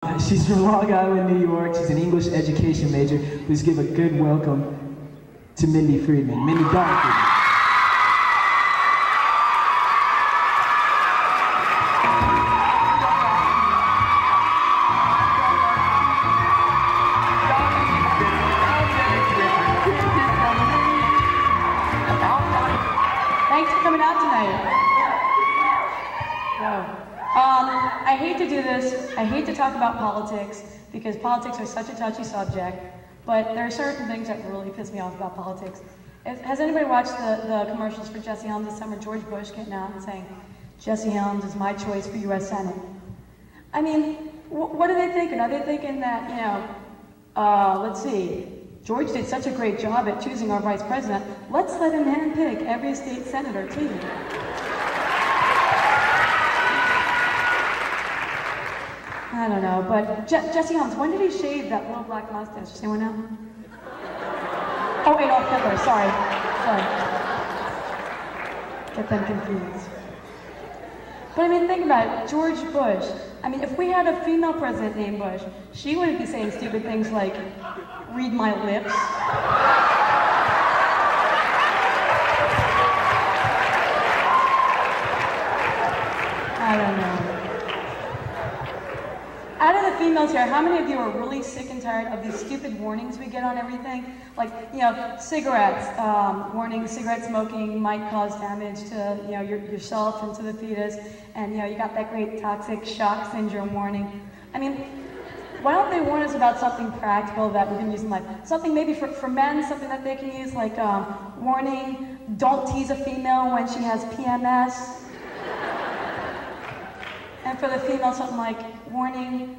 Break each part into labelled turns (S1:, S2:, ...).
S1: She's from Long Island, New York. She's an English education major. Please give a good welcome to Mindy Friedman. Mindy, Donkey.
S2: Thanks for coming out tonight. Whoa. I hate to do this. I hate to talk about politics because politics are such a touchy subject, but there are certain things that really piss me off about politics. Has anybody watched the commercials for Jesse Helms this summer? George Bush getting out and saying, Jesse Helms is my choice for U.S. Senate. I mean, what are they thinking? Are they thinking that, let's see, George did such a great job at choosing our vice president, let's let him handpick every state senator too. I don't know, but Jesse Helms, when did he shave that little black mustache? Does anyone know? Oh, Adolf Hitler, sorry. Get them confused. But I mean, think about it, George Bush. I mean, if we had a female president named Bush, she wouldn't be saying stupid things like, read my lips. I don't know. Out of the females here, how many of you are really sick and tired of these stupid warnings we get on everything? Like, cigarettes, warning cigarette smoking might cause damage to, yourself and to the fetus. And, you got that great toxic shock syndrome warning. I mean, why don't they warn us about something practical that we can use in life? Something maybe for men, something that they can use, like warning, don't tease a female when she has PMS. And for the female, something like, warning,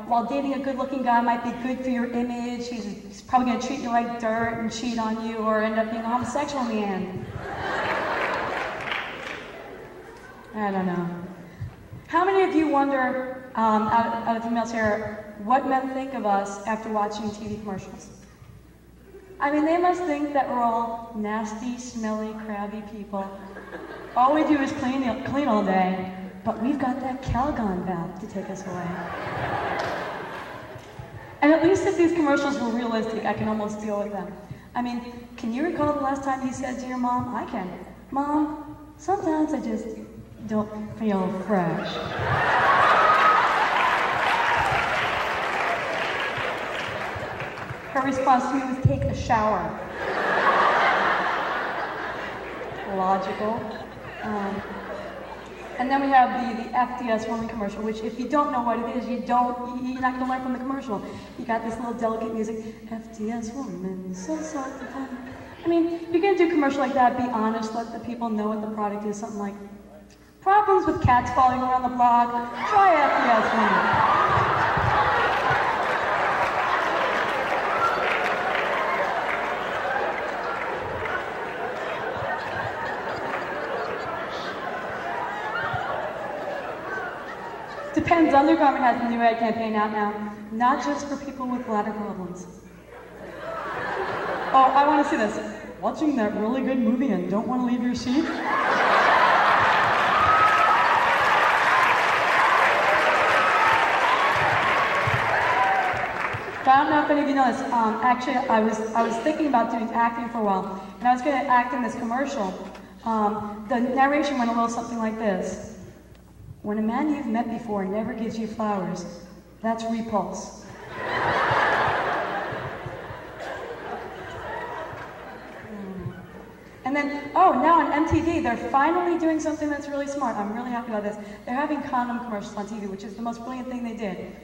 S2: while dating a good-looking guy might be good for your image, he's probably going to treat you like dirt and cheat on you or end up being a homosexual in the end. I don't know. How many of you wonder, out of females here, what men think of us after watching TV commercials? I mean, they must think that we're all nasty, smelly, crabby people. All we do is clean all day. But we've got that Calgon valve to take us away. And at least if these commercials were realistic, I can almost deal with them. I mean, can you recall the last time you said to your mom, I can, Mom, sometimes I just don't feel fresh. Her response to me was, take a shower. Logical. And then we have the FDS woman commercial, which if you don't know what it is, you're not going to learn from the commercial. You got this little delicate music, FDS woman, so soft and fun. I mean, if you're going to do a commercial like that, be honest, let the people know what the product is. Something like, problems with cats falling around the block, try FDS woman. Depends. Undergarment has a new ad campaign out now, not just for people with bladder problems. Oh, I want to see this. Watching that really good movie and don't want to leave your seat? But I don't know if any of you know this. Actually, I was thinking about doing acting for a while, and I was going to act in this commercial. The narration went a little something like this. When a man you've met before never gives you flowers, that's repulse. And then, now on MTV, they're finally doing something that's really smart. I'm really happy about this. They're having condom commercials on TV, which is the most brilliant thing they did.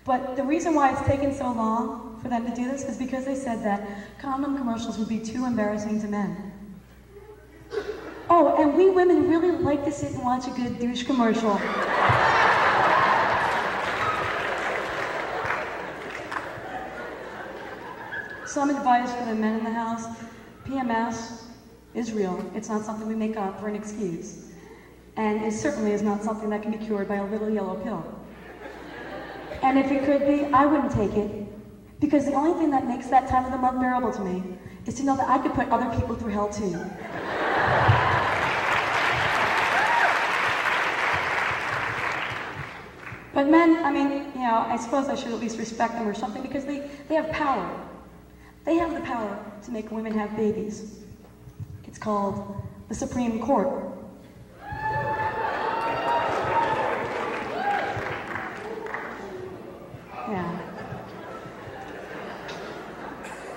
S2: But the reason why it's taken so long for them to do this is because they said that condom commercials would be too embarrassing to men. Oh, and we women really like to sit and watch a good douche commercial. Some advice for the men in the house. PMS is real. It's not something we make up for an excuse. And it certainly is not something that can be cured by a little yellow pill. And if it could be, I wouldn't take it. Because the only thing that makes that time of the month bearable to me is to know that I could put other people through hell too. But men, I mean, you know, I suppose I should at least respect them or something because they have power. They have the power to make women have babies. It's called the Supreme Court. Yeah.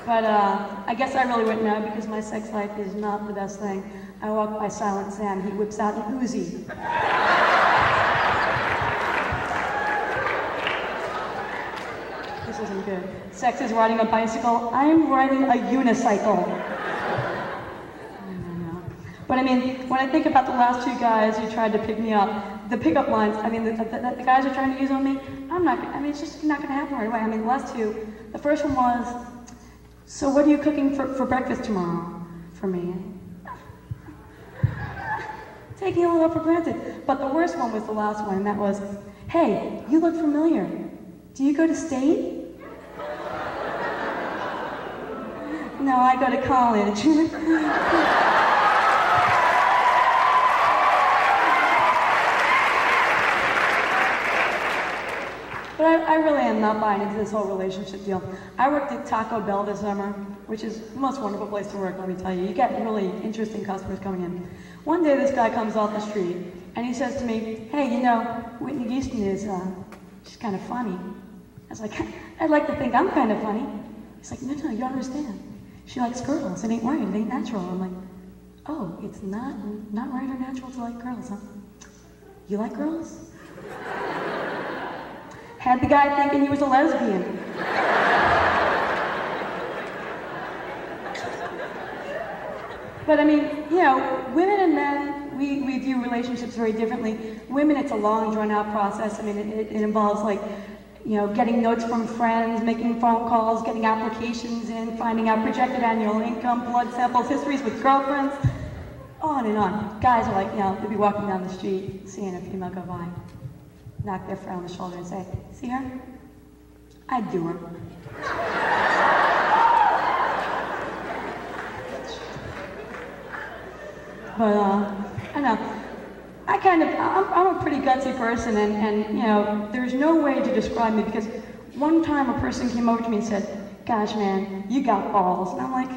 S2: But I guess I really wouldn't know because my sex life is not the best thing. I walk by Silent Sam, he whips out an Uzi. This isn't good. Sex is riding a bicycle. I'm riding a unicycle. But I mean, when I think about the last two guys who tried to pick me up, the pickup lines, I mean, the guys are trying to use on me, it's just not gonna happen right away. I mean, the last two, the first one was, so what are you cooking for breakfast tomorrow for me? Taking it a little for granted. But the worst one was the last one, and that was, hey, you look familiar. Do you go to state? No, I go to college. But I really am not buying into this whole relationship deal. I worked at Taco Bell this summer, which is the most wonderful place to work, let me tell you. You get really interesting customers coming in. One day this guy comes off the street, and he says to me, hey, you know, Whitney Houston is, she's kind of funny. I was like, I'd like to think I'm kind of funny. He's like, no, you don't understand. She likes girls. It ain't right. It ain't natural. I'm like, oh, it's not right or natural to like girls, huh? You like girls? Had the guy thinking he was a lesbian. But I mean, you know, women and men, we view relationships very differently. Women, it's a long, drawn-out process. I mean, it involves like, you know, getting notes from friends, making phone calls, getting applications in, finding out projected annual income, blood samples, histories with girlfriends, on and on. Guys are like, you know, they'll be walking down the street, seeing a female go by, knock their friend on the shoulder and say, see her? I'd do her. But, I know. I'm a pretty gutsy person, and you know, there's no way to describe me because one time a person came over to me and said, gosh man, you got balls. And I'm like,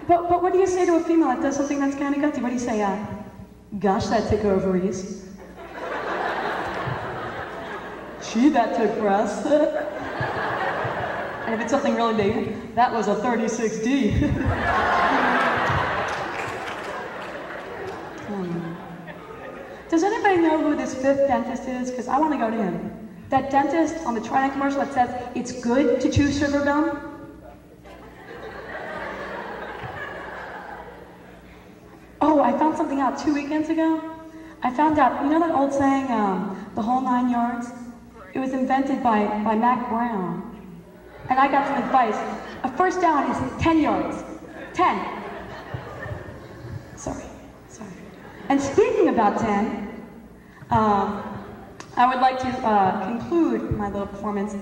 S2: but what do you say to a female that does something that's kind of gutsy? What do you say? Gosh, that took ovaries. Gee, that took breasts. And if it's something really big, that was a 36D. Does anybody know who this fifth dentist is? Because I want to go to him. That dentist on the Trident commercial that says, it's good to chew sugar gum? Oh, I found something out 2 weekends ago. I found out, you know that old saying, the whole 9 yards? It was invented by Mac Brown. And I got some advice. A first down is 10 yards. 10. Sorry. And speaking about 10, I would like to conclude my little performance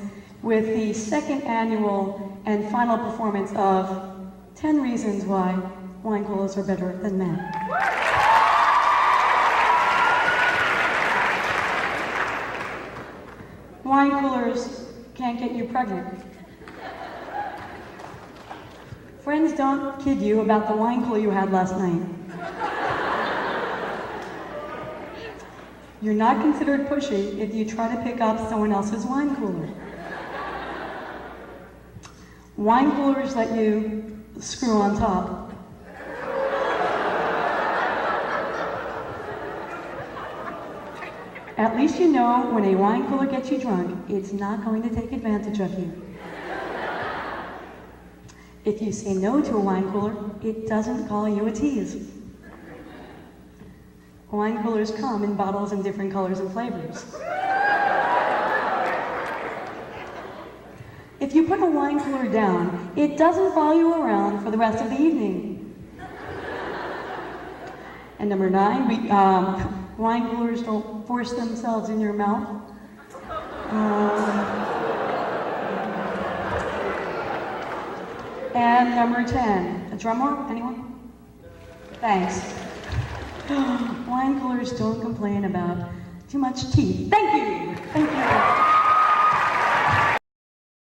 S2: with the second annual and final performance of 10 Reasons Why Wine Coolers Are Better Than Men. Wine coolers can't get you pregnant. Friends don't kid you about the wine cooler you had last night. You're not considered pushy if you try to pick up someone else's wine cooler. Wine coolers let you screw on top. At least you know when a wine cooler gets you drunk, it's not going to take advantage of you. If you say no to a wine cooler, it doesn't call you a tease. Wine coolers come in bottles in different colors and flavors. If you put a wine cooler down, it doesn't follow you around for the rest of the evening. And number 9, wine coolers don't force themselves in your mouth. And number 10, a drum roll, anyone? Thanks. Wine coolers don't complain about too much teeth. Thank you.